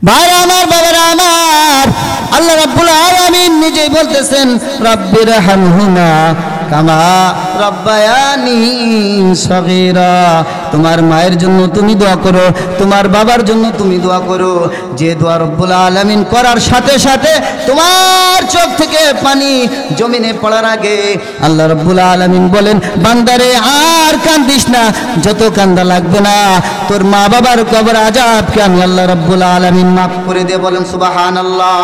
ভাইরা আমার, বাবারা আমার, আল্লাহ রাব্বুল আলামিন নিজেই বলতেছেন রাব্বির হামহুমা কামা রাব্বায়ানি সগীরা। তোমার মায়ের জন্য তুমি দোয়া করো, তোমার বাবার জন্য তুমি দোয়া করো। যে দোয়া রব্বুল আলামিন করার সাথে সাথে তোমার চোখ থেকে পানি জমিনে পড়ার আগে আল্লাহ রাব্বুল আলামিন বলেন, বান্দারে আর কান্দিস না, যত কান্দা লাগবে না, তোর মা বাবার কবর আযাবকে আমি আল্লাহ রাব্বুল আলামিন মাফ করে দিয়ে। বলেন সুবহানাল্লাহ।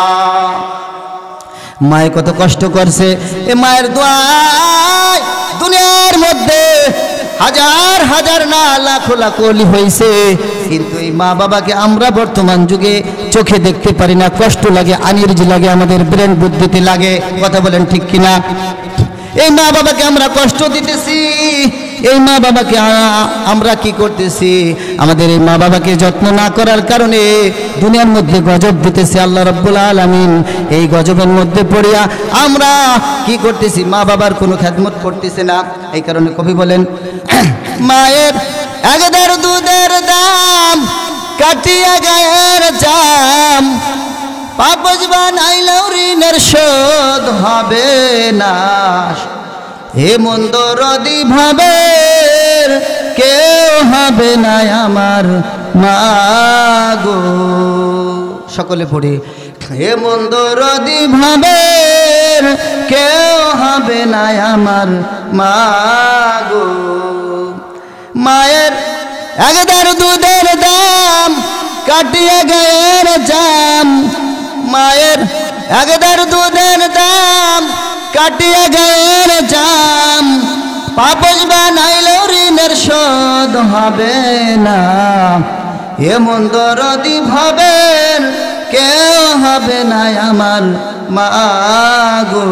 মায়ে কত কষ্ট করছে, এ মায়ের দোয়ায় দুনিয়ার মধ্যে হাজার হাজার না লাখো লাখো অলি হয়েছে, কিন্তু এই মা বাবাকে আমরা বর্তমান যুগে চোখে দেখতে পারি না। কষ্ট লাগে, আনিরজি লাগে, আমাদের ব্রেন বুদ্ধিতে লাগে। কথা বলেন ঠিক কিনা? এই মা বাবাকে আমরা কষ্ট দিতেছি, এই মা বাবাকে আমরা কি করতেছি? আমাদের এই মা বাবাকে যত্ন না করার কারণে দুনিয়ার মধ্যে গজব দিতেছে আল্লাহ রাব্বুল আলামিন। এই গজবের মধ্যে পড়িয়া আমরা কি করতেছি? মা বাবার কোনো খেদমত করতেছি না। এই কারণে কবি বলেন, মায়ের এক দার দুধের দাম কাটিয়া গায়ের জাম, পাপজ বানাইলেও ঋণের শোধ হবে না। হে মন্দ রদি ভাবে কেউ হবে না আমার মাগো। সকলে পড়ি, হে মন্দ রদি ভাবে কেউ হবে না আমার মাগো। মায়ের একদার দুধের দাম কাটিয়ে গায়ের জাম, মায়ের একদার দুধের দাম কাটিয়ে গায়ের জাম, পাপস বানাইলেও ঋণের শোধ হবে না। এ মন্দ রদি ভাবেন কেউ হবে না আমার মাগো।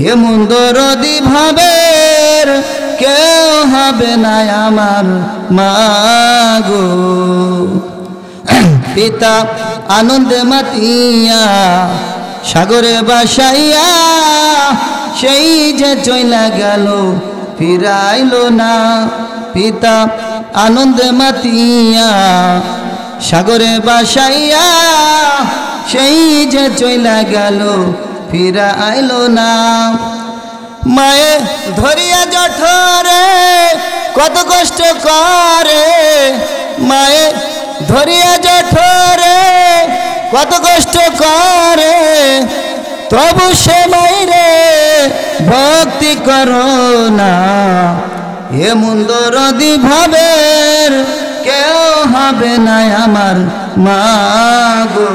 এ মন্দ রদি ভাবের কেউ হবে না আমার মাগো। পিতা আনন্দে মাতিয়া সাগরে বাসাইয়া, সেই যে চইলা গেল ফিরাইলো না। পিতা আনন্দে মাতিয়া সাগরে বাসাইয়া, সেই যে চইলা গেল ফিরাইলো না। মায়ে ধরিয়া জঠরে কত কষ্ট করে, মায়ে ধরিয়া জঠরে কত কষ্ট করে, তবু সে মাইরে ভক্তি করো না। এ মন্দ রদি ভাবের কেউ হবে না আমার মাগো।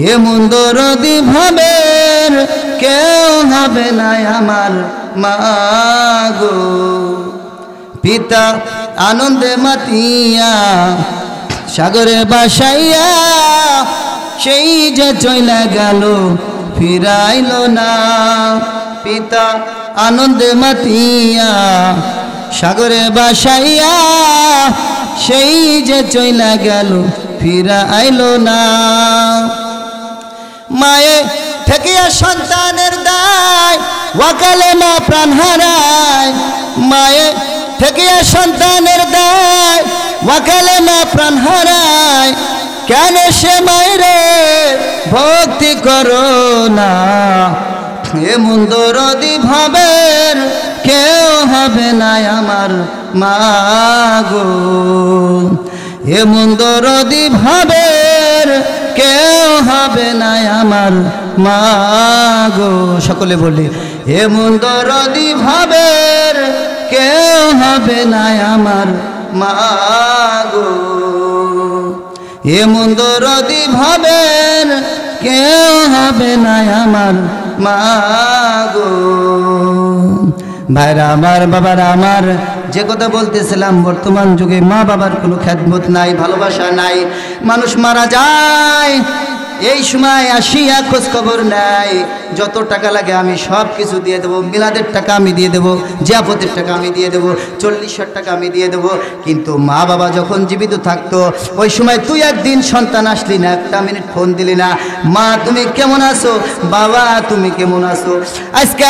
এ মন্দ রদি ভাবের কেউ হবে না আমার মাগো। পিতা আনন্দে মাতিয়া সাগরে বাসাইয়া, সেই যে চইলা গেল ফিরাইলো না। পিতা আনন্দে মাতিয়া সাগরে বাসাইয়া, সেই যে চইলা গেল ফিরাইলো না। মায়ে ঠেকিয়া সন্তানের দায় ওয়াকালে মা প্রাণ হারায়। মায়ে ঠেকিয়া সন্তানের দায় ওয়াকালে মা প্রাণ হারায়, কেন সে মায়েরে ভক্তি করো না। এ মন্দ রদি ভাবের কেউ হবে না আমার মাগো। এ মন্দ রদি ভাবের কেউ হবে না আমার মাগো। সকলে বলি, এ মন্দ রদি ভাবের কেউ হবে না আমার মাগো। এ মন্দ রদি ভাবের কেউ হবে না আমার মাগো। ভাইরা আমার, বাবারা আমার, যে কথা বলতেছিলাম, বর্তমান যুগে মা বাবার কোনো খেদমত নাই, ভালোবাসা নাই। মানুষ মারা যায়, এই সময় আসিয়া খোঁজ খবর নাই, যত টাকা লাগে আমি সব কিছু দিয়ে দেবো, মিলাদের টাকা আমি দিয়ে দেবো, জিয়াফতের টাকা আমি দিয়ে দেবো, 40,000 টাকা আমি দিয়ে দেবো। কিন্তু মা বাবা যখন জীবিত থাকতো ওই সময় তুই একদিন সন্তান আসলি না, একটা মিনিট ফোন দিলি না, মা তুমি কেমন আছো, বাবা তুমি কেমন আছো। আজকে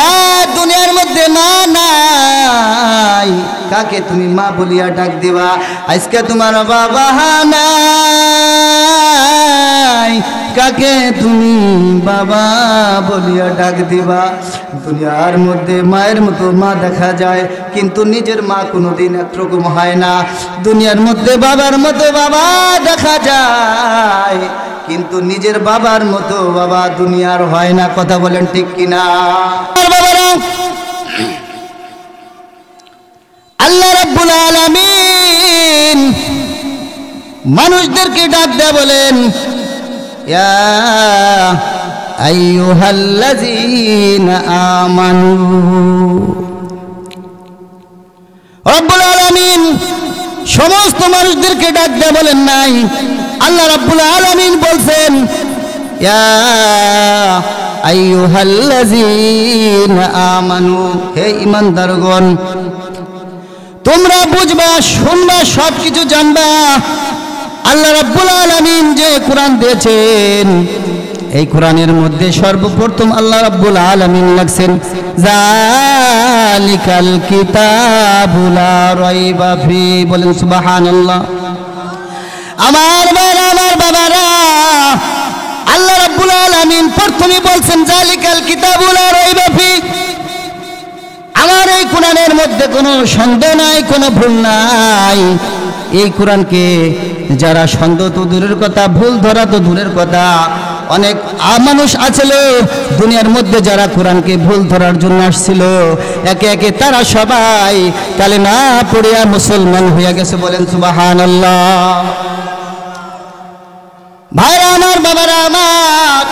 দুনিয়ার মধ্যে মা নাই, কাকে তুমি মা বলিয়া ডাক দিবা? আজকে তোমার বাবা নাই, কাকে তুমি বাবা বলিয়া ডাক দিবা? দুনিয়ার মধ্যে মায়ের মতো মা দেখা যায়, কিন্তু নিজের মা কোনোদিন একরকম হয় না। দুনিয়ার মধ্যে বাবার মতো বাবা দেখা যায়, কিন্তু নিজের বাবার মতো বাবা দুনিয়ার হয় না। কথা বলেন ঠিক কিনা? বাবারা, আল্লাহ রাব্বুল আলামিন মানুষদেরকে ডাক দেয়া বলেন, ইয়া আইয়ুহাল্লাযীনা আমানু। রব্বুল আলামিন সমস্ত মানুষদেরকে ডাক দেয়া বলেন নাই, আল্লাহ রাব্বুল আলামিন বলছেন ইয়া আইয়ুহাল্লাযীনা আমানু, হে ঈমানদারগণ তোমরা বুঝবা, শুনবা, সব কিছু জানবা। আল্লাহ রাব্বুল আলামিন যে কোরআন দিয়েছেন, এই কোরআনের মধ্যে সর্বপ্রথম আল্লাহ রাব্বুল আলামিন লিখছেন যালিকাল কিতাবু লা রাইবা ফি। বলেন সুবহানাল্লাহ। আমার ভাইরা, আমার বাবারা, আল্লাহ রাব্বুল আলামিন প্রথমে বলছেন যালিকাল কিতাবু লা রাইবা ফি। আমার এই কোরআনের মধ্যে কোনো সন্দেহ নাই, কোনো ভুল নাই। এই কোরআনকে যারা সন্দেহ তো দূরের কথা, ভুল ধরা তো দূরের কথা, অনেক মানুষ আছিল দুনিয়ার মধ্যে যারা কোরআনকে ভুল ধরার জন্য আসছিল, একে একে তারা সবাই কালেমা পড়িয়া মুসলমান হইয়া গেছে। বলেন সুবহানাল্লাহ। ভাইরা আমার, বাবারা আমার,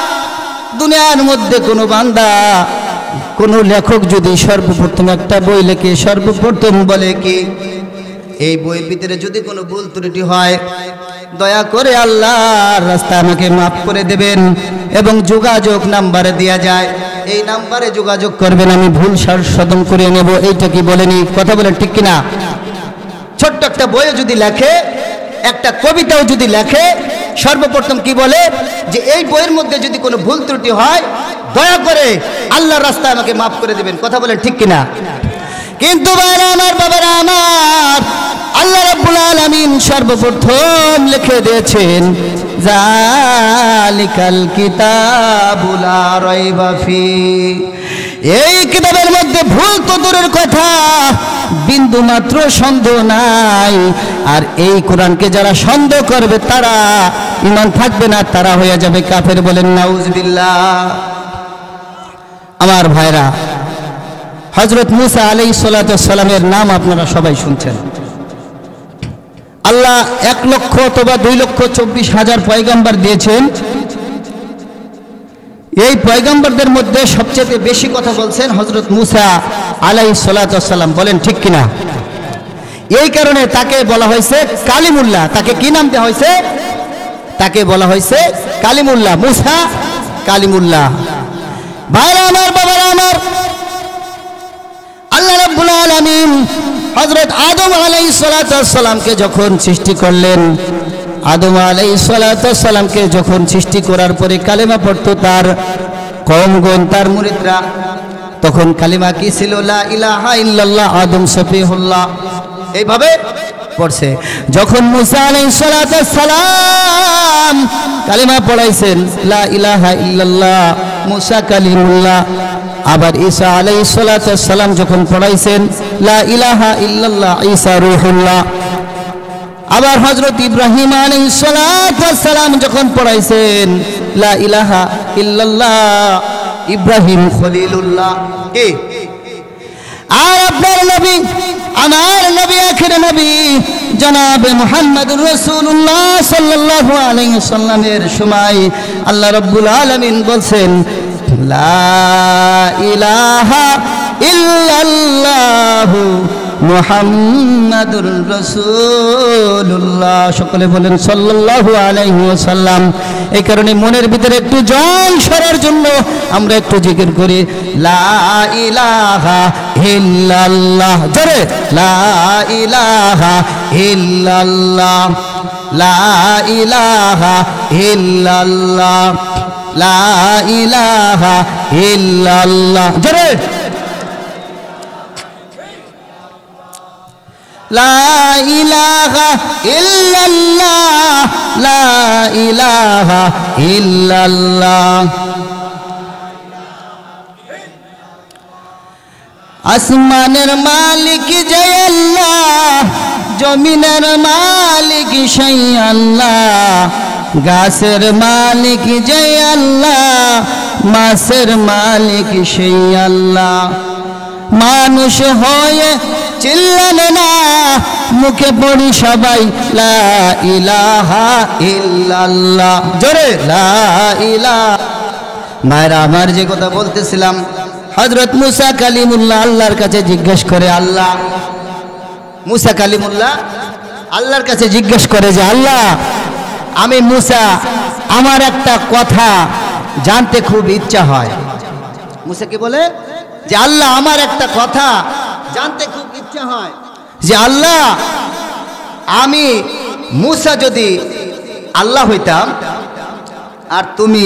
দুনিয়ার মধ্যে কোনো বান্দা, কোনো লেখক যদি সর্বপ্রথম একটা বই লেখে, সর্বপ্রথম বলে কি, এই বইয়ের ভিতরে যদি কোনো ভুল ত্রুটি হয় দয়া করে আল্লাহর রাস্তায় আমাকে মাফ করে দেবেন, এবং যোগাযোগ নাম্বারে দেয়া যায়, এই নাম্বারে যোগাযোগ করবেন, আমি ভুল সংশোধন করে নেব। এইটা কি বলেনি? কথা বলেন ঠিক কিনা? ছোট্ট একটা বইয়ে যদি লেখে, একটা কবিতাও যদি লেখে, সর্বপ্রথম কি বলে যে এই বইয়ের মধ্যে যদি কোনো ভুল ত্রুটি হয় দয়া করে আল্লাহর রাস্তায় আমাকে মাফ করে দেবেন। কথা বলেন ঠিক কিনা? কিন্তু ভাইরা আমার, বাবারা আমার, আল্লাহ রাব্বুল আলামিন সর্বপ্রথম লিখে দিয়েছেন যালিকাল কিতাবু লা রাইবা ফি। এই কিতাবের মধ্যে ভুল তো দূরের কথা, বিন্দু মাত্র সন্দেহ নাই। আর এই কোরআনকে যারা সন্দেহ করবে তারা ঈমান থাকবে না, তারা হয়ে যাবে কাফের। বলেন নাউজুবিল্লাহ। আমার ভাইরা, হযরত মুসা আলাইহিস সালাতু ওয়াস সালামের নাম আপনারা সবাই শুনছেন। আল্লাহ 1 লক্ষ অথবা 2,24,000 পয়গম্বর দিয়েছেন। এই পয়গম্বরদের মধ্যে সবচেয়ে বেশি কথা বলছেন হযরত মুসা আলাইহিস সালাতু ওয়াস সালাম। বলেন ঠিক কিনা? এই কারণে তাকে বলা হয়েছে কালিমুল্লাহ। তাকে কি নাম দেওয়া হয়েছে? তাকে বলা হয়েছে কালিমুল্লাহ, মুসা কালিমুল্লাহ। ভাইরা আমার, বাবারা আমার, আল্লাহ রাব্বুল আলামিন হযরত আদম আলাইহিস সালাতু ওয়াস সালামকে যখন সৃষ্টি করলেন, আদম আলাইহিস সালাতু ওয়াস সালামকে যখন সৃষ্টি করার পরে কালেমা পড়তো তার কওমগণ, তার মুরিদরা, তখন কালিমা কি ছিল? লা ইলাহা ইল্লাল্লাহ আদম সফিহুল্লাহ, এইভাবে পড়ছে। যখন মুসা আলাইহিস সালাতু ওয়াস সালাম কালিমা পড়াইছেন লা ইলাহা ইল্লাল্লাহ, মুসা কালিমুল্লাহ। আবার ঈসা আলাইহিস সালাতু ওয়াস সালাম যখন পড়াইছেন লা ইলাহা ইল্লাল্লাহ, ঈসা রূহুল্লাহ। আবার হযরত ইব্রাহিম আলাইহিস সালাতু ওয়াস সালাম যখন পড়াইছেন লা ইলাহা ইল্লাল্লাহ, ইব্রাহিম খলিলুল্লাহ। কি? আর আপনার নবী, আমার নবী, আখির নবী জনাবে মুহাম্মদুর রাসূলুল্লাহ সাল্লাল্লাহু আলাইহি ওয়াসাল্লামের সময় আল্লাহ রাব্বুল আলামিন বলছেন লা ইলাহা ইল্লাল্লাহু মুহাম্মাদুর রাসূলুল্লাহ। সকলে বলেন সাল্লাল্লাহু আলাইহি ওয়াসাল্লাম। এই কারণে মনের ভিতরে একটু জল সরার জন্য আমরা একটু জিকির করি লা ইলাহা ইল্লাল্লাহ। জোরে লা ইলাহা ইল্লাল্লাহ, লা ইলাহা ইল্লাল্লাহ, লা ইলাহা ইল্লাল্লাহ। জোরে লা ইলাহা ইল্লাল্লাহ, লা ইলাহা ইল্লাল্লাহ। আসমানের মালিক যে আল্লাহ, জমিনের মালিক সেই আল্লাহ, গাছের মালিক যে আল্লাহ, মাছের মালিক সেই আল্লাহ। মানুষ হয়ে চিল্লান না, মুখে পড়ি সবাই লা ইলাহা ইল্লাল্লাহ। জোরে লা ইলাহা। মায়েরা আমার যে কথা বলতেছিলাম, হযরত মুসা কালিমুল্লাহ আল্লাহর কাছে জিজ্ঞেস করে, আল্লাহ, মুসা কালিমুল্লাহ আল্লাহর কাছে জিজ্ঞেস করে যে আল্লাহ, আমি মুসা, আমার একটা কথা জানতে খুব ইচ্ছা হয়। মুসা কি বলে যে আল্লাহ, আমার একটা কথা জানতে খুব ইচ্ছা হয় যে আল্লাহ, আমি মুসা যদি আল্লাহ হইতাম আর তুমি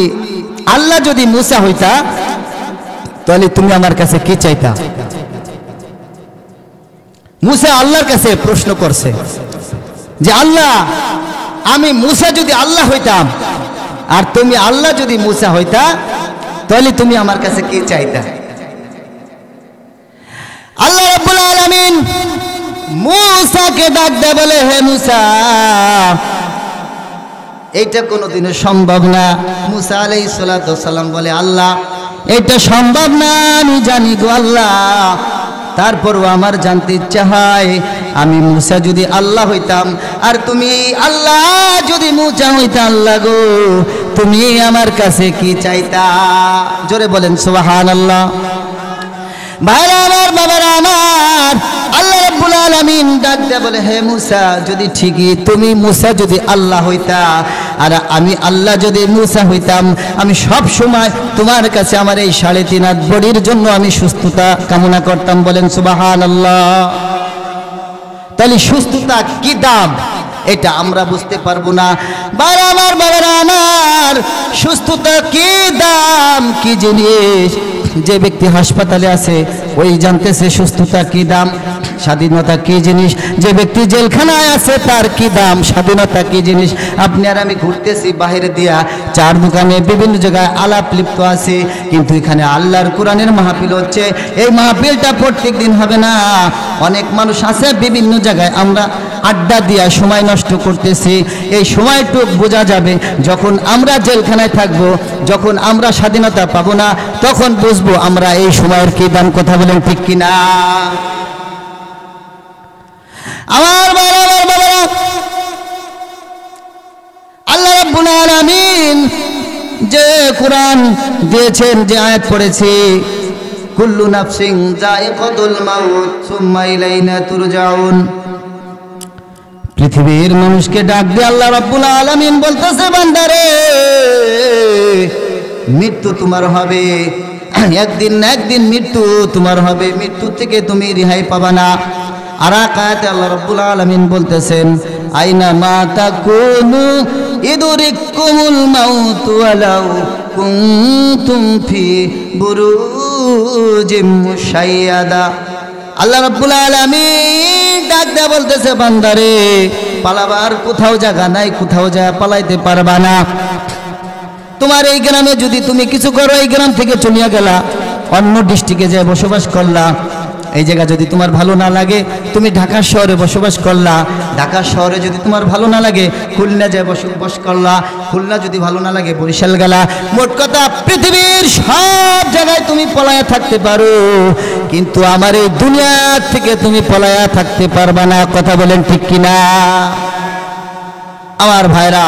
আল্লাহ যদি মুসা হইতা, তাহলে তুমি আমার কাছে কি চাইতা? মুসা আল্লাহর কাছে প্রশ্ন করছে যে আল্লাহ, আমি মুসা যদি আল্লাহ হইতাম আর তুমি আল্লাহ যদি মুসা হইতা, তাহলে তুমি আমার কাছে কি চাইতা? আল্লাহ রাব্বুল আলামিন মুসাকে ডাক দেয়, বলে হে মুসা, এইটা কোনোদিনও সম্ভব না। মুসা আলাইহিস সালাতু ওয়াস সালাম বলে, আল্লাহ, এটা সম্ভব না আমি জানি গো আল্লাহ, তারপরও আমার জানতে ইচ্ছা হয়, আমি মুসা যদি আল্লাহ হইতাম আর তুমি আল্লাহ যদি মুসা হইতা, আল্লাহ গো, তুমি আমার কাছে কি চাইতা? জোরে বলেন সুবহানাল্লাহ। ভাইরা আমার, বাবারা আমার, আল্লাহ রাব্বুল আলামিন ডাক দেয়া বলে, হে মুসা, যদি ঠিকই তুমি মুসা যদি আল্লাহ হইতা আর আমি আল্লাহ যদি মুসা হইতাম, আমি সব সময় তোমার কাছে আমার এই 3.5 হাত বডির জন্য আমি সুস্থতা কামনা করতাম। বলেন সুবহানাল্লাহ। তাহলে সুস্থতা কি দাম এটা আমরা বুঝতে পারবো না। ভাইরা আমার, বাবারা আমার, সুস্থতা কি দাম, কি জিনিস? যে ব্যক্তি হাসপাতালে আছে ওই জানতেছে সুস্থতা কি দাম, স্বাধীনতা কি জিনিস। যে ব্যক্তি জেলখানায় আছে তার কি দাম, স্বাধীনতা কি জিনিস। আপনি আর আমি ঘুরতেছি বাইরে দিয়া, চার দোকানে বিভিন্ন জায়গায় আলাপ লিপ্ত আছে, কিন্তু এখানে আল্লাহর কোরআনের মাহফিল হচ্ছে। এই মাহফিলটা প্রত্যেক দিন হবে না। অনেক মানুষ আছে বিভিন্ন জায়গায়, আমরা আড্ডা দিয়া সময় নষ্ট করতেছি। এই সময়টুক বোঝা যাবে যখন আমরা জেলখানায় থাকব, যখন আমরা স্বাধীনতা পাবো না, তখন বুঝবো আমরা এই সময়ের কি দাম। কথা বলেন ঠিক কিনা? আমার বাবারা, আল্লাহ রাব্বুল আলামিন যে কোরআন দিয়েছেন, যে আয়াত পড়েছি, কুল্লু নাফসিন যায়িকাতুল মাউত সুম্মা ইলাইনা তুরজাউন, পৃথিবীর মানুষকে ডাক দিয়ে আল্লাহ রাব্বুল আলামিন বলতেছে, বান্দারে, মৃত্যু তোমার হবে, একদিন না একদিন মৃত্যু তোমার হবে, মৃত্যু থেকে তুমি রেহাই পাবা না। আর আয়াতে আল্লাহ রাব্বুল আলামিন বলতেছেন, আইনা মা তাকুনু ইদরিকুমুল মাউত ওয়ালাউ কুনতুম ফি বুরুজিম মুশাইয়াদা। আল্লাহ রাব্বুল আলামিন ডাক দেয়া বলতেছে, বান্দারে, পালাবার কোথাও জায়গা নাই, কোথাও যা পালাইতে পারবা না। তোমার এই গ্রামে যদি তুমি কিছু করো, এই গ্রাম থেকে চলিয়া গেলা, অন্য ডিস্ট্রিক্টে যে বসবাস করলা, এই জায়গা যদি তোমার ভালো না লাগে, তুমি ঢাকা শহরে বসবাস করলা, ঢাকা শহরে যদি তোমার ভালো না লাগে, খুলনা যায় বসবাস করলা, খুলনা যদি ভালো না লাগে, বরিশাল গেলা। মোট কথা, পৃথিবীর সব জায়গায় তুমি পলায়া থাকতে পারো, কিন্তু আমার এই দুনিয়া থেকে তুমি পলায়া থাকতে পারবা না। কথা বলেন ঠিক কিনা? আমার ভাইরা,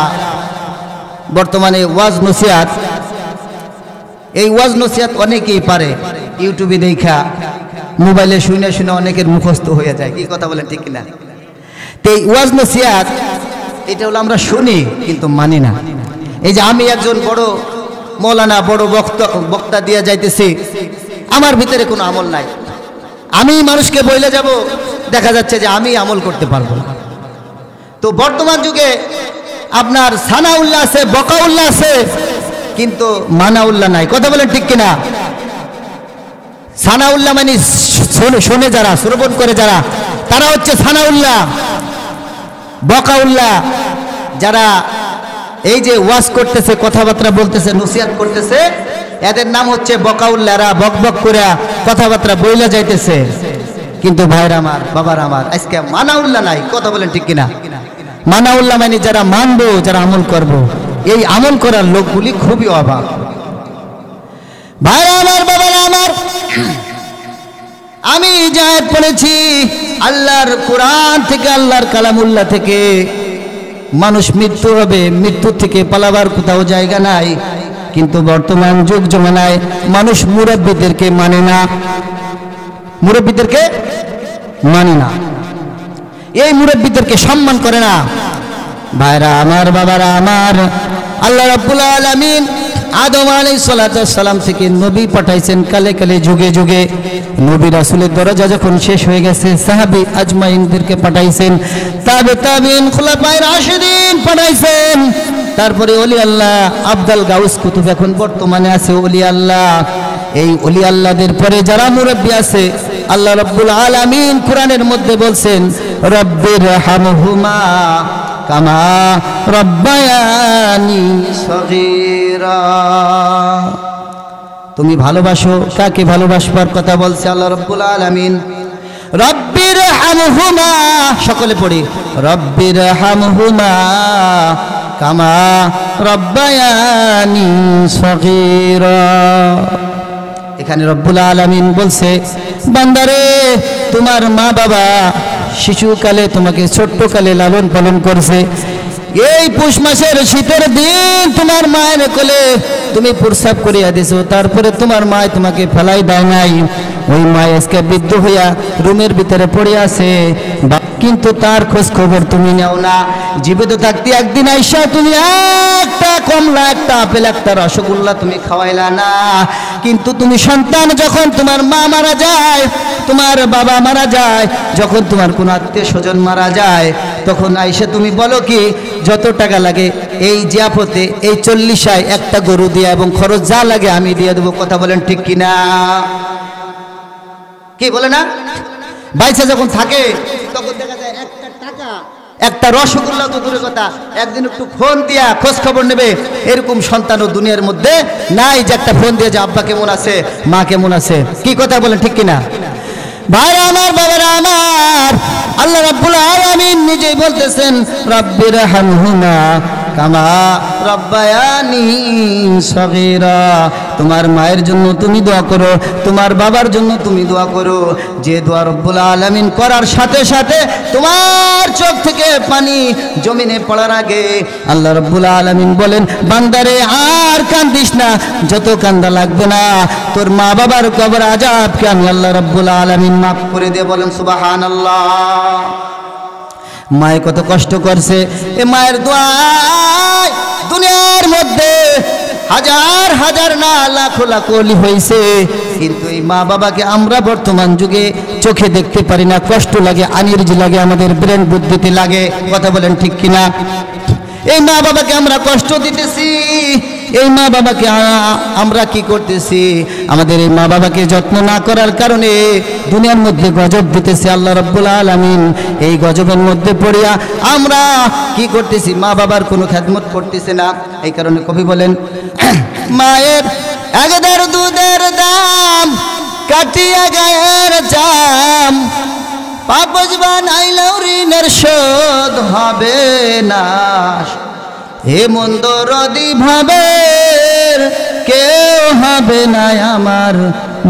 বর্তমানে ওয়াজ নসিহত, এই ওয়াজ নসিহত অনেকেই পারে, ইউটিউবে দেখা মোবাইলে শুনে শুনে অনেকের মুখস্থ হয়ে যায়। কি কথা বলেন ঠিক কিনা? তো এই ওয়াজ নসিহত এটা হলো আমরা শুনি কিন্তু মানি না। এই যে আমি একজন বড় মৌলানা, বড় বক্তা দিয়ে যাইতেছি, আমার ভিতরে কোনো আমল নাই। আমি মানুষকে বলে যাব, দেখা যাচ্ছে যে আমি আমল করতে পারবো না। তো বর্তমান যুগে আপনার সানাউল্লাহ আছে, বকাউল্লাহ আছে, কিন্তু মানাউল্লাহ নাই। কথা বলেন ঠিক কিনা? সানাউল্লাহ মানে শোনে যারা, শ্রবণ করে যারা, তারা হচ্ছে সানাউল্লাহ। বকাউল্লাহ যারা এই যে ওয়াজ করতেছে, কথাবার্তা বলতেছে, নসিহত করতেছে, এদের নাম হচ্ছে বকাউল্লাহরা। বক বক করে কথাবার্তা বইলা যাইতেছে, কিন্তু ভাইরা আমার, বাবার আমার, আজকে মানাউল্লাহ নাই। কথা বলেন ঠিক কিনা? মানাউল্লাহ মানে যারা মানবো, যারা আমল করব, এই আমল করার লোকগুলি খুবই অভাব। ভাইরা আমার, বাবারা আমার, আমি যা পড়েছি আল্লাহর কোরআন থেকে, আল্লাহর কালামুল্লাহ থেকে, মানুষ মৃত্যু হবে, মৃত্যু থেকে পালাবার কোথাও জায়গা নাই। কিন্তু বর্তমান যুগ জমানায় মানুষ মুরব্বীদেরকে মানে না, মুরব্বীদেরকে মানে না, এই মুরব্বীদেরকে সম্মান করে না। ভাইরা আমার, বাবারা আমার, আল্লাহ রাব্বুল আলামিন আদম আলাইহিস সালাতু ওয়াস সালাম থেকে নবী পাঠাইছেন কালে কালে, যুগে যুগে। নবী রাসূলের দরজা যখন শেষ হয়ে গেছে, সাহাবী আজমাইনদেরকে পাঠাইছেন, তাবেঈন, খুলাফায়ে রাশিদিন পাঠাইছেন। তারপরে ওলি আল্লাহ, আব্দুল গাউস কুতুব এখন বর্তমানে আছে ওলি আল্লাহ। এই ওলি আল্লাহদের পরে যারা মুরব্বী আছে, আল্লাহ রাব্বুল আলামিন কোরআনের মধ্যে বলছেন, রব্বির হামহুমা কামা রব্বায়ানি সগীরা। তুমি ভালোবাসো, কাকে ভালোবাসবার কথা বলছে আল্লাহ রাব্বুল আলামিন? রব্বির হামহুমা, সকলে পড়ি, রব্বির হামহুমা কামা রব্বায়ানি সগীরা। এখানে রব্বুল আলামিন বলছে, বান্দারে, তোমার মা বাবা শিশুকালে তোমাকে ছোট্টকালে লালন পালন করছে। এই পৌষ মাসের শীতের দিন তোমার মায়ের কোলে তুমি প্রস্রাব করিয়া দিছো, তারপরে তোমার মা তোমাকে ফেলাই দেয় নাই। ওই মা আজকে বৃদ্ধ হইয়া রুমের ভিতরে পড়ে আছে, কিন্তু তার খোঁজ খবর তুমি নাও না। জীবিত থাকতে একদিন আইসা তুমি একটা কমলা, একটা আপেল, একটা রসগোল্লা তুমি খাওয়াইলা না। কিন্তু তুমি সন্তান, যখন তোমার মা মারা যায়, তোমার বাবা মারা যায়, যখন তোমার কোনো আত্মীয় স্বজন মারা যায়, তখন আইসা তুমি বলো কি, যত টাকা লাগে এই জিয়াফতে, এই 40 একটা গরু দিয়া এবং খরচ যা লাগে আমি দিয়ে দেবো। কথা বলেন ঠিক কিনা? কি বলে না? বাইসা যখন থাকে তখন দেখা যায় একটা টাকা, একটা রসগোল্লা তো দূরের কথা, একদিন একটু ফোন দিয়া খোঁজ খবর নেবে, এরকম সন্তানও দুনিয়ার মধ্যে নাই যে একটা ফোন দিয়ে যে আব্বা কেমন আছে, মা কেমন আছে। কি কথা বলেন ঠিক কিনা? ভাইরা আমার, বাবারা আমার, আল্লাহ রাব্বুল আলামিন নিজেই বলতেছেন, রব্বির হামহুমা কামা রব্বায়ানি সগীরা। তোমার মায়ের জন্য তুমি দোয়া করো, তোমার বাবার জন্য তুমি দোয়া করো। যে দোয়া রব্বুল আলামিন করার সাথে সাথে তোমার চোখ থেকে পানি জমিনে পড়ার আগে আল্লাহ রাব্বুল আলামিন বলেন, বান্দারে আর কান্দিস না, যত কান্দা লাগবে না, তোর মা বাবার কবর আযাবকে আমি আল্লাহ রাব্বুল আলামিন মাফ করে দিয়ে। বলেন সুবহানাল্লাহ। মায়ে কত কষ্ট করছে, এ মায়ের দোয়ায় দুনিয়ার মধ্যে হাজার হাজার না লাখো লাখো ওলি হয়েছে, কিন্তু এই মা বাবাকে আমরা বর্তমান যুগে চোখে দেখতে পারি না। কষ্ট লাগে, আনিরজি লাগে, আমাদের ব্রেন বুদ্ধিতে লাগে। কথা বলেন ঠিক কিনা? এই মা বাবাকে আমরা কষ্ট দিতেছি, এই মা বাবাকে আমরা কি করতেছি? আমাদের এই মা বাবাকে যত্ন না করার কারণে দুনিয়ার মধ্যে গজব দিতেছে আল্লাহ রাব্বুল আলামিন। এই গজবের মধ্যে পড়িয়া আমরা কি করতেছি? মা বাবার কোনো খেদমত করতেছে না। এই কারণে কবি বলেন, মায়ের একদার দুধের দাম কাটিয়া গায়ের জাম, পাপজ বানাইলেও ঋণের শোধ হবে না। হে মন্দ রদি ভাবে কেউ হবে না আমার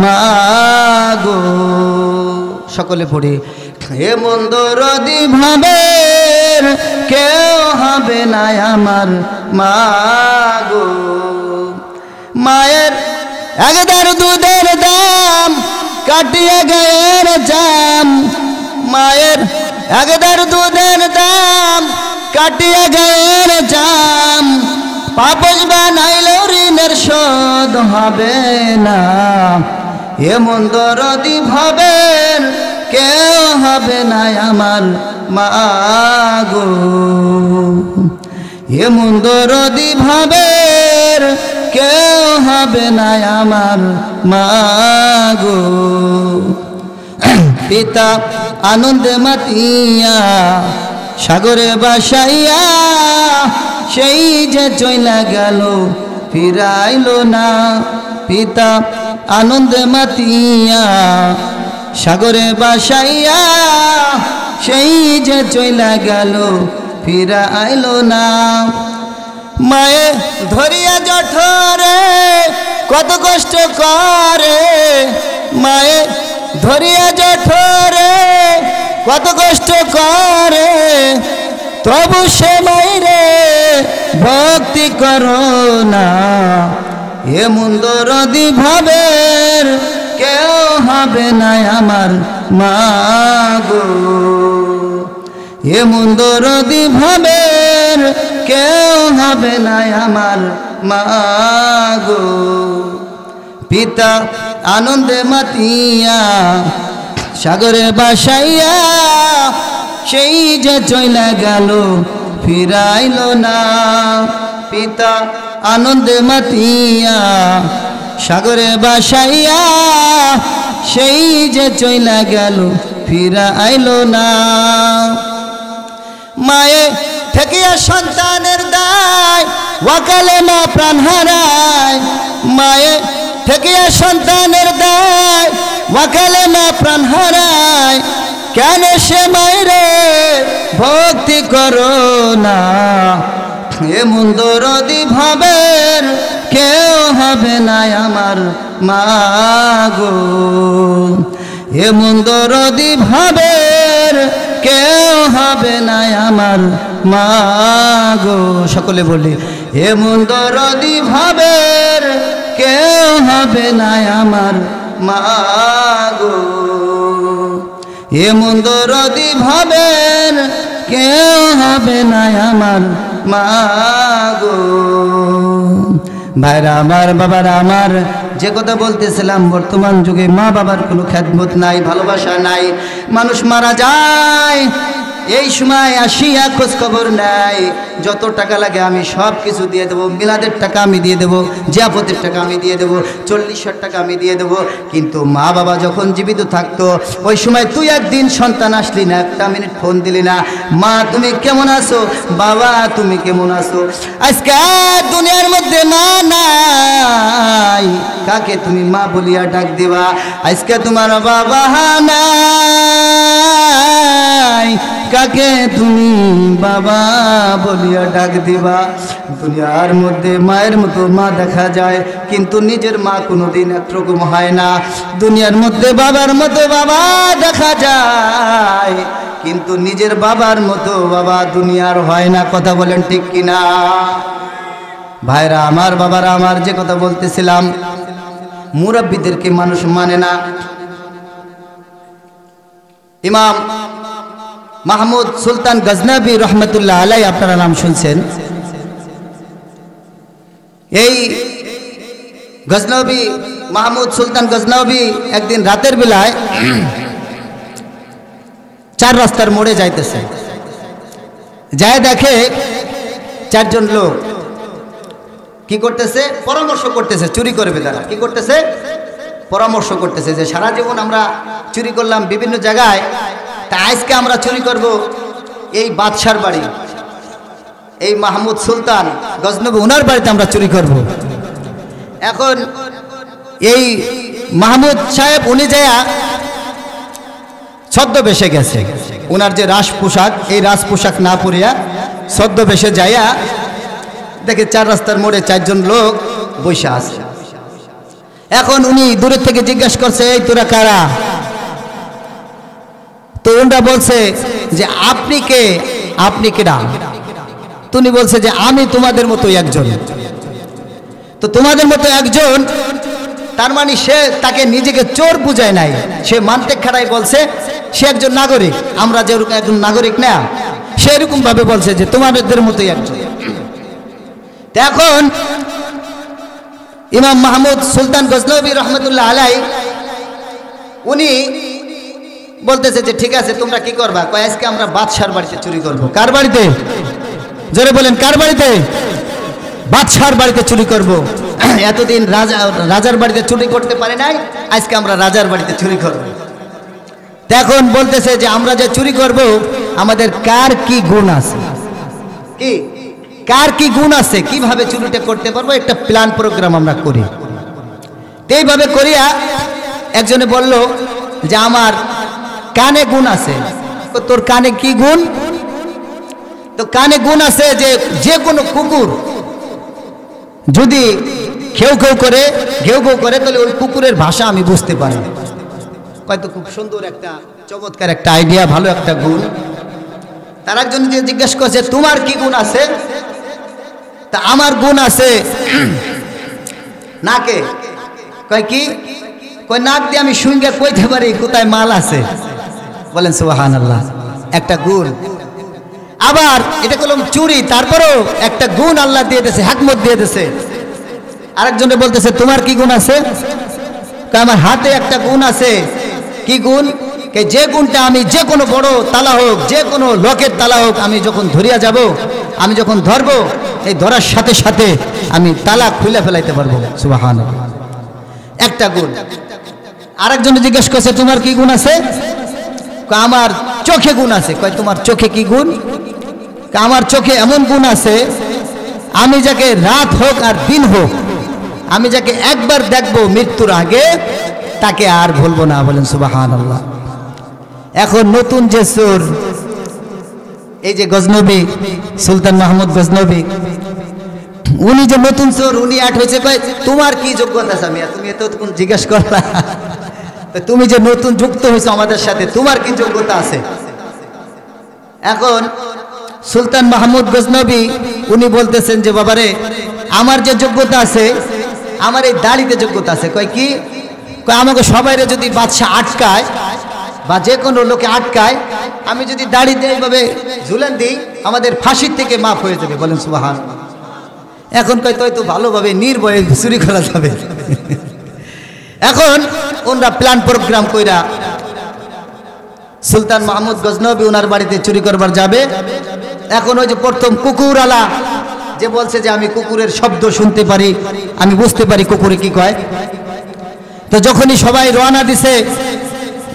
মাগো। সকলে পড়ি, হে মন্দ রদি ভাবে কেউ হবে না আমার মাগো। মায়ের একদার দুধের দাম কাটিয়ে গায়ের জাম, মায়ের একদার দুধের দাম কাটিয়ে গায়ের জাম, পাপস বানাইলেও ঋণের শোধ হবে না। এমন দরদি ভাবের কেউ হবে না আমার মা গো, এমন দরদি ভাবের কেউ হবে না আমার মা গো। পিতা আনন্দে মাতিয়া সাগরে বাসাইয়া, সেই যে চইলা গেল ফিরাইল না। পিতা আনন্দে মাতিয়া সাগরে বাসাইয়া, সেই যে চইলা গেল ফিরাইল না। মায়ে ধরিয়া জঠরে কত কষ্ট করে, মায়ে ধরিয়া জঠরে কত কষ্ট করে, তবু সে মাইরে ভক্তি করো না। এমন দরদি ভাবের কেউ হবে না আমার মা গো, এমন দরদি ভাবের কেউ হবে না আমার মা গো। পিতা আনন্দে মাতিয়া সাগরে বাসাইয়া, সেই যে চইলা গেল ফিরাইল না। পিতা আনন্দে মাতিয়া সাগরে বাসাইয়া, সেই যে চইলা গেল ফিরাইল না। মায়ে ঠেকিয়া সন্তানের দায় ওয়াকালে মা প্রাণ হারায়, মায়ে ঠেকিয়া সন্তানের দায় ওয়াকালে মা প্রাণ হারায়। কেন সে মায়েরে ভক্তি করো না, এমন দরদি ভাবের কেউ হবে না আমার মা গো, এমন দরদি ভাবের কেউ হবে না আমার মা গো। সকলে বলি এমন দরদি ভাবের কেউ হবে না আমার মা গো, এমন দরদি ভাবের কেউ হবে না আমার মা গো। ভাইরা আমার, বাবারা আমার, যে কথা বলতেছিলাম, বর্তমান যুগে মা বাবার কোনো খেদমত নাই, ভালোবাসা নাই। মানুষ মারা যায়, এই সময় আসিয়া খোঁজ খবর নাই। যত টাকা লাগে আমি সব কিছু দিয়ে দেবো, মিলাদের টাকা আমি দিয়ে দেবো, জিয়াফতের টাকা আমি দিয়ে দেবো, 40,000 টাকা আমি দিয়ে দেবো। কিন্তু মা বাবা যখন জীবিত থাকতো, ওই সময় তুই একদিন সন্তান আসলি না, একটা মিনিট ফোন দিলি না, মা তুমি কেমন আছো, বাবা তুমি কেমন আছো। আজকে দুনিয়ার মধ্যে মা নাই, কাকে তুমি মা বলিয়া ডাক দিবা। আজকে তোমার বাবা নাই, কাকে তুমি বাবা বলিয়া ডাক দিবা। দুনিয়ার মধ্যে মায়ের মতো মা দেখা যায়, কিন্তু নিজের মা কোনোদিন একরকম হয় না। দুনিয়ার মধ্যে বাবার মতো বাবা দেখা যায়, কিন্তু নিজের বাবার মতো বাবা দুনিয়ার হয় না। কথা বলেন ঠিক কিনা? ভাইরা আমার, বাবারা আমার, যে কথা বলতেছিলাম, মুরাব্বিদেরকে মানুষ মানে না। ইমাম মাহমুদ সুলতান গজনবী রহমতুল্লাহ আলাই, আপনারা নাম শুনছেন। এই গজনবী মাহমুদ সুলতান গজনবী একদিন রাতের বেলায় 4 রাস্তার মোড়ে যাইতেছে, যায় দেখে 4 জন লোক কি করতেছে, পরামর্শ করতেছে, চুরি করবে তারা। কি করতেছে? পরামর্শ করতেছে যে সারা জীবন আমরা চুরি করলাম বিভিন্ন জায়গায়, তা আজকে আমরা চুরি করব এই বাদশার বাড়ি, এই মাহমুদ সুলতান গজনবী, ওনার বাড়িতে আমরা চুরি করব। এখন এই মাহমুদ সাহেব উনি যায়া ছদ্মবেশে গেছে, ওনার যে রাজ পোশাক, এই রাজ পোশাক না পরিয়া ছদ্মবেশে যাইয়া দেখে 4 রাস্তার মোড়ে 4 জন লোক বসে আছে। এখন উনি দূরের থেকে জিজ্ঞাসা করছে, এই তোরা কারা? তো ওনারা বলছে যে আপনি কে, আপনি কেডা? তুমি বলছে যে আমি তোমাদের মতো একজন। তো তোমাদের মতো একজন তার মানে সে তাকে নিজেকে চোর বুঝায় নাই, সে মানতে খাড়াই বলছে সে একজন নাগরিক, আমরা যেরকম একজন নাগরিক না সেরকম ভাবে বলছে যে তোমাদের মতোই একজন। এখন ইমাম মাহমুদ সুলতান গজনবী রহমতুল্লাহ আলাই উনি বলতেছে যে ঠিক আছে তোমরা কি করবা, কয় আজকে আমরা বাদশার বাড়িতে চুরি করব। কার বাড়িতে? জোরে বলেন কার বাড়িতে? বাদশার বাড়িতে চুরি করব। এতদিন রাজার বাড়িতে চুরি করতে পারে নাই, আজকে আমরা রাজার বাড়িতে চুরি করব। এখন বলতেছে যে আমরা যে চুরি করব আমাদের কার কি গুণ আছে, কি কার কি গুণ আছে, কিভাবে চুরিটা করতে পারবো একটা প্ল্যান প্রোগ্রাম আমরা করি। এইভাবে করিয়া একজনে বলল যে আমার কানে গুণ আছে। তোর কানে কি গুণ? তো কানে গুণ আছে যে যে কোনো কুকুর যদি ঘেউ ঘেউ করে তাহলে ওই কুকুরের ভাষা আমি বুঝতে পারি। হয়তো খুব সুন্দর একটা চমৎকার একটা আইডিয়া, ভালো একটা গুণ। তার একজন যে জিজ্ঞেস করছে তোমার কি গুণ আছে? তা আমার গুণ আছে নাকে। কয় কি? কয় নাক দিয়ে আমি শুনগে কইতে পারি কোথায় মাল আছে। বলেন সুবহানাল্লাহ, একটা গুণ। আবার এটা করলাম চুরি, তারপরেও একটা গুণ আল্লাহ দিয়ে দিয়েছে, হিকমত দিয়ে দিয়েছে। আরেকজনে বলতেছে তোমার কি গুণ আছে? আমার হাতে একটা গুণ আছে। কি গুণ? যে গুণটা আমি যে কোনো বড় তালা হোক, যে কোনো লোকের তালা হোক, আমি যখন ধরিয়া যাব, আমি যখন ধরবো এই ধরার সাথে সাথে আমি তালা খুলে ফেলাইতে পারবো। সুবহানাল্লাহ, একটা গুণ। আরেকজনে জিজ্ঞেস করছে তোমার কি গুণ আছে? আমার চোখে গুণ আছে। কয় তোমার চোখে কি গুণ? আমার চোখে এমন গুণ আছে, আমি যাকে রাত হোক আর দিন হোক, আমি যাকে একবার দেখবো মৃত্যুর আগে তাকে আর ভুলবো না। বলেন সুবহানাল্লাহ। এখন নতুন যে চোর, এই যে গজনবী সুলতান মাহমুদ গজনবী, উনি যে নতুন চোর, উনি আট হয়েছে। কয় তোমার কি যোগ্যতা আছে? আমি তুমি এত জিজ্ঞেস করলা, তুমি যে নতুন যুক্ত হয়েছো আমাদের সাথে, তোমার কি যোগ্যতা আছে? এখন সুলতান মাহমুদ গজনবী উনি বলতেছেন যে বাবারে আমার যে যোগ্যতা আছে, আমার এই দাড়িতে যোগ্যতা আছে। কয় কি? কয় আমাকে সবাইরে যদি বাদশাহ আটকায় বা যে কোনো লোকে আটকায়, আমি যদি দাড়িতে এইভাবে ঝুলেন দিই আমাদের ফাঁসির থেকে মাফ হয়ে যাবে। বলেন সুবহানাল্লাহ। এখন কয় তুই তো ভালোভাবে নির্ভয়ে চুরি করা যাবে। এখন ওনারা প্ল্যান প্রোগ্রাম কইরা সুলতান মাহমুদ গজনবী ওনার বাড়িতে চুরি করবার যাবে। এখন ওই যে প্রথম কুকুরওয়ালা যে বলছে যে আমি কুকুরের শব্দ শুনতে পারি, আমি বুঝতে পারি কুকুরে কি কয়। তো যখনই সবাই রওনা দিছে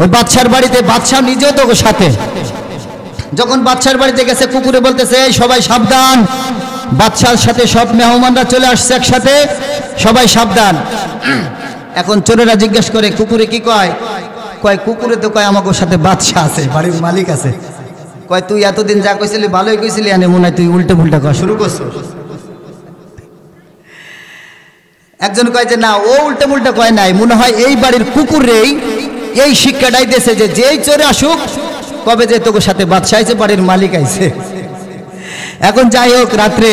ওই বাদশার বাড়িতে, বাদশাহ নিজেও তো সাথে, যখন বাদশার বাড়িতে গেছে কুকুরে বলতেছে এই সবাই সাবধান, বাদশার সাথে সব মেহমানরা চলে আসছে একসাথে, সবাই সাবধান। এখন চোরেরা জিজ্ঞেস করে কুকুরে কি কয়? কয় কুকুরে তো কয় আমাকে সাথে বাদশাহ আছে, বাড়ির মালিক আছে। কয় তুই এতদিন যা কইছিলি ভালোই কইছিলি, আনে মনে হয় তুই উল্টে পুল্টা কয় শুরু করছো। একজন কয় যে না, ও উল্টে পুল্টা কয় নাই, মনে হয় এই বাড়ির কুকুরেই এই শিক্ষাটাই দিয়েছে যে যেই চোরে আসুক কবে যে তোর সাথে বাদশাহ আইছে, বাড়ির মালিক আইছে। এখন যাই হোক, রাত্রে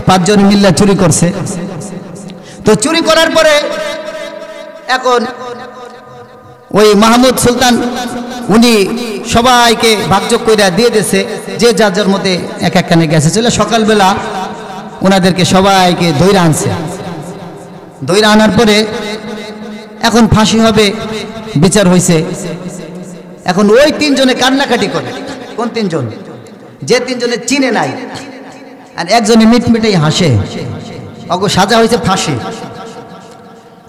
5 জন মিল্লা চুরি করছে। তো চুরি করার পরে এখন ওই মাহমুদ সুলতান উনি সবাইকে ভাগযোগ করে দিয়ে দিয়েছে, যে যার যার মধ্যে এক একখানে গেছে চলে। সকালবেলা ওনাদেরকে সবাইকে ধইরা আনছে। ধইরা আনার পরে এখন ফাঁসি হবে, বিচার হয়েছে। এখন ওই 3 জনে কান্নাকাটি করে। কোন 3 জন? যে 3 জনে চিনে নাই, আর একজনে মিটমিটেই হাসে। অগো সাজা হয়েছে ফাঁসি।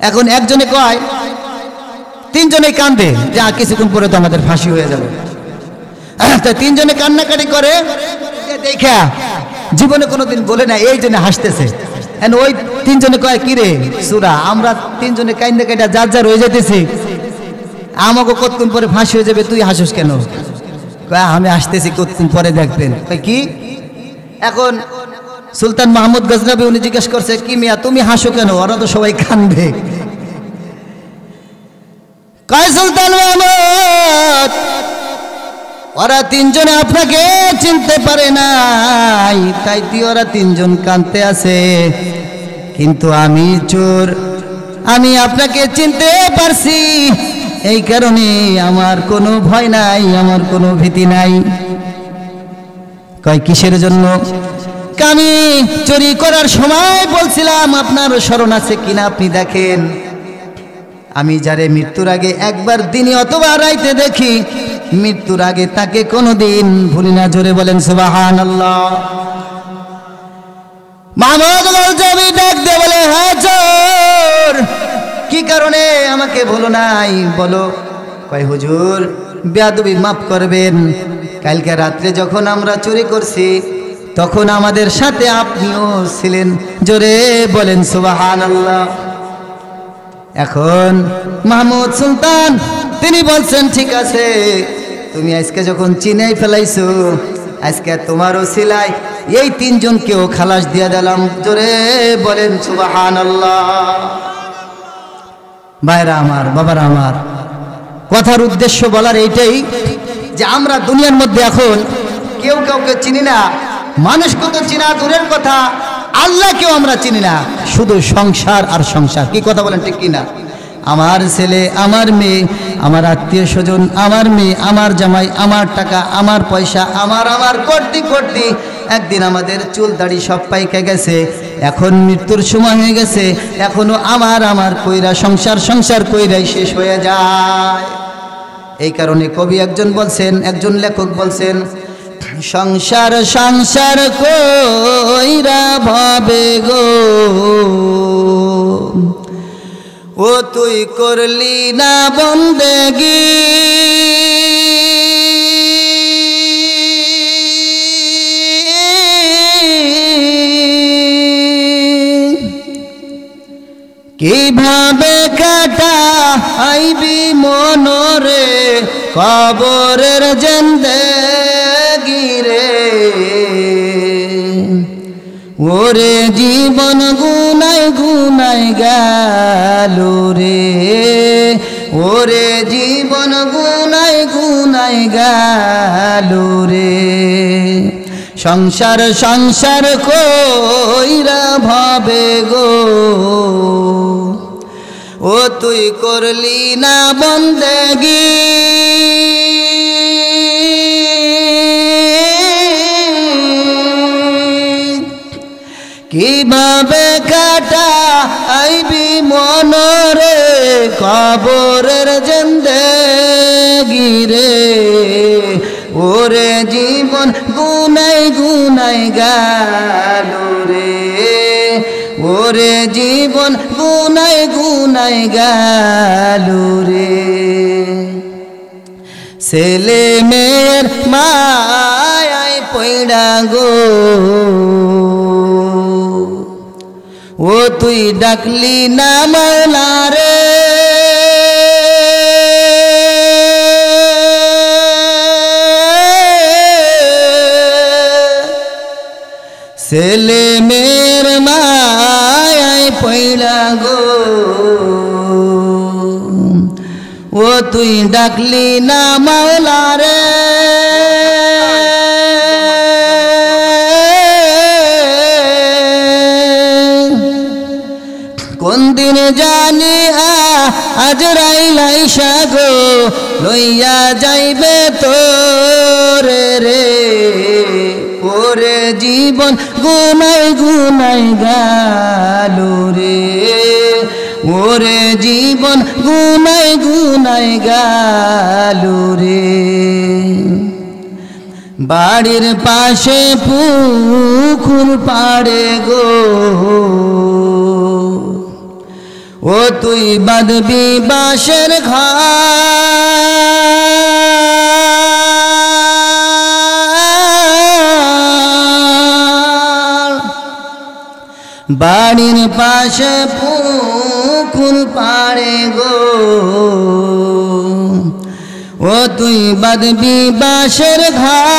এখন একজনে কয়, 3 জনেই কান্দে যে কিছুক্ষণ পরে তো আমাদের ফাঁসি হয়ে যাবে। 3 জনে কান্নাকাটি করে, দেখা জীবনে কোনোদিন বলে না, এই জন্য হাসতেছে। ওই 3 জনে কয় কি রে সুরা, আমরা 3 জনে কান্দে কাটা যার যার হয়ে যেতেছি, আমাকে কতক্ষণ পরে ফাঁসি হয়ে যাবে, তুই হাসিস কেন? আমি আসতেছি কতক্ষণ পরে দেখবেন। কি? এখন সুলতান মাহমুদ গজনবী উনি জিজ্ঞেস করছে কি মিয়া তুমি হাসো কেন? ওরা তো সবাই কান্দে। কয় সুলতান মাহমুদ ওরা 3 জনে আপনাকে চিনতে পারে নাই, তাই ওরা 3 জন কাঁদতে আছে, কিন্তু আমি চোর, আমি আপনাকে চিনতে পারছি, এই কারণে আমার কোনো ভয় নাই, আমার কোনো ভীতি নাই। কয় কিসের জন্য? আমি চুরি করার সময় বলছিলাম আপনার স্মরণ আছে কিনা আপনি দেখেন, আমি যারে মৃত্যুর আগে একবার দিনে অথবা রাইতে দেখি, মৃত্যুর আগে তাকে কোনোদিন ভুলি না। জোরে বলেন সুবহানাল্লাহ। মাহমুদ গলজাবি ডাক দিয়ে বলে, হ্যাঁ চোর, কি কারণে আমাকে ভুলো নাই বলো? কয় হুজুর বেয়াদবি মাফ করবেন, কালকে রাত্রে যখন আমরা চুরি করছি তখন আমাদের সাথে আপনিও ছিলেন। জোরে বলেন সুবহানাল্লাহ। এখন মাহমুদ সুলতান তিনি বলছেন, ঠিক আছে তুমি আজকে যখন চিনাই ফেলাইছো, আজকে তোমারও সিলাই এই তিনজনকেও খালাস দিয়ে দিলাম। জোরে বলেন সুবহানাল্লাহ। ভাইরা আমার, বাবারা আমার, কথার উদ্দেশ্য বলার এইটাই যে আমরা দুনিয়ার মধ্যে এখন কেউ কাউকে চিনি না, মানুষকে তো চিনা দূরের কথা, আল্লাহকেও আমরা চিনি না, শুধু সংসার আর সংসার। কি কথা বলেন ঠিক কিনা? আমার ছেলে, আমার মেয়ে, আমার আত্মীয় স্বজন, আমার মেয়ে, আমার জামাই, আমার টাকা, আমার পয়সা, আমার করতে করতে একদিন আমাদের চুল দাড়ি সব পাইকে গেছে, এখন মৃত্যুর সময় হয়ে গেছে, এখনো আমার কইরা সংসার সংসার কইরাই শেষ হয়ে যায়। এই কারণে কবি একজন বলছেন, একজন লেখক বলছেন, সংসার সংসার কইরা ভাবে গো, ও তুই করলি না বন্দেগি, কিভাবে কাটা আইবি মনরে কবরের জিন্দেগি রে, ওরে জীবন গুনাই গুনাই গেল রে, ওরে জীবন গুনাই গুনাই গেল রে। সংসার সংসার কইরা ভাবে গো, ও তুই করলি না বন্দেগি, কিভাবে কাটা আইবি মনরে কবরের জিন্দেগি রে, ওরে জীবন গুনাই গুনাই গেল রে, ওরে জীবন গুনাই গুনাই গেল রে। ছেলে মেয়ের মায়ায় পইড়া গো, ও তুই ডাকলি না মাওলা রে, ছেলে মেয়ের মায়ায় পইড়া গো, ও তুই ডাকলি না মাওলা রে। কোন দিন জানি আজরাইল আইসা গো, লইয়া যাইবে তোরে রে, ওরে জীবন গুনাই গুনাই গেল রে, ওরে জীবন গুনাই গুনাই গেল রে। বাড়ির পাশে পুকুর পাড়ে গো, ও তুই বাঁধবি বাঁশের ঘর, বাড়ির পাশে পুকুর পাড়ে গো, ও তুই বাঁধবি বাঁশের ঘর,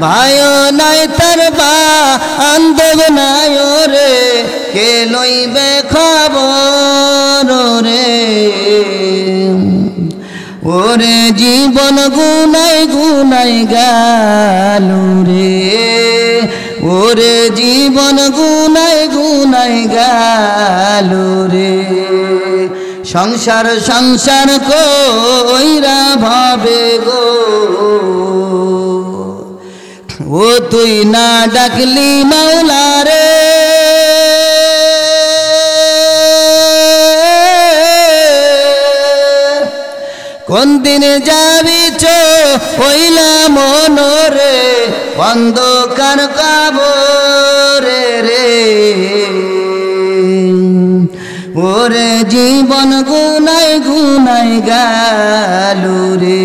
ভাইও নাই তার বান্ধব নাই রে, কে লইবে খবর রে, ওরে জীবন গুনাই গুনাই গেল রে, ওরে জীবন গুনাই গুনাই গেল রে। সংসার সংসার কইরা ভাবে গো, ও তুই না ডাকলি মাওলা রে, কোন দিনে যাবি চো ওইলা মনরে, অন্ধকার কবরে রে। ওরে জীবন গুনাই গুনাই গেল রে,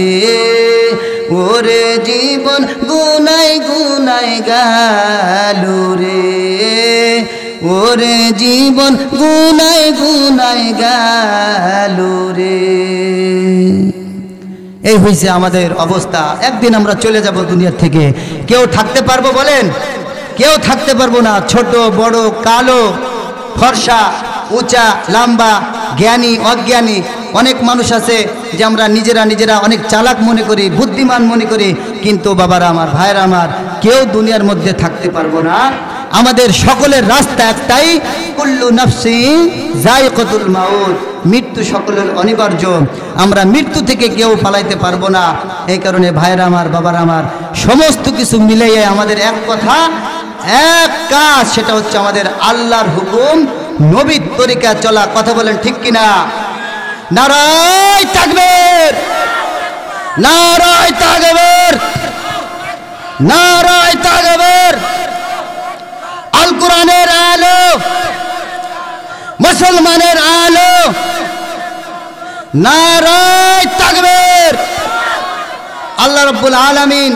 ওরে জীবন গুনাই গুনাই গেল রে, ওরে জীবন গুনাই গুনাই গেল রে। এই হইছে আমাদের অবস্থা। একদিন আমরা চলে যাব দুনিয়া থেকে। কেউ থাকতে পারবো বলেন? কেউ থাকতে পারবো না। ছোট বড়, কালো ফর্সা, উঁচা লম্বা, জ্ঞানী অজ্ঞানী, অনেক মানুষ আছে যে আমরা নিজেরা অনেক চালাক মনে করি, বুদ্ধিমান মনে করি, কিন্তু বাবারা আমার, ভাইরা আমার, কেউ দুনিয়ার মধ্যে থাকতে পারবো না। আমাদের সকলের রাস্তা একটাই, কুল্লু নাফসিন যায়িকাতুল মাউত, মৃত্যু সকলের অনিবার্য। আমরা মৃত্যু থেকে কেউ পালাইতে পারবো না। এই কারণে ভাইরা আমার, বাবারা আমার, সমস্ত কিছু মিলাইয়ে আমাদের এক কথা, এক কাজ, সেটা হচ্ছে আমাদের আল্লাহর হুকুম, নবীর তরিকা চলা। কথা বলেন ঠিক কিনা? নারায়ে তাকবীর, নারায়ে তাকবীর, নারায়ে তাকবীর। আল কোরআনের আলো, মুসলমানের আলো, নারায়ে তাকবীর। আল্লাহ রাব্বুল আলামিন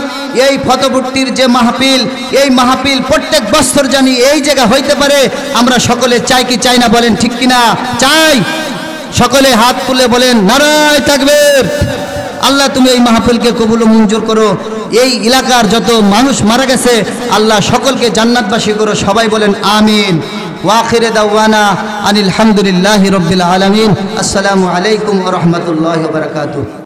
এই ফতোবুট্টির যে মাহফিল, এই মাহফিল প্রত্যেক বছর জানি এই জায়গা হইতে পারে। আমরা সকলে চাই কি চাই না বলেন ঠিক কিনা? চাই। সকলে হাত তুলে বলেন নারায়ে তাকবীর। আল্লাহ তুমি এই মাহফিলকে কবুল ও মঞ্জুর করো। এই এলাকার যত মানুষ মারা গেছে আল্লাহ সকলকে জান্নাতবাসী করো। সবাই বলেন আমিন। ওয়া আখিরে দাওয়ানা আনিল হামদুলিল্লাহি রাব্বিল আলামিন। আসসালামু আলাইকুম ওয়া রাহমাতুল্লাহি ওয়া বারাকাতুহু।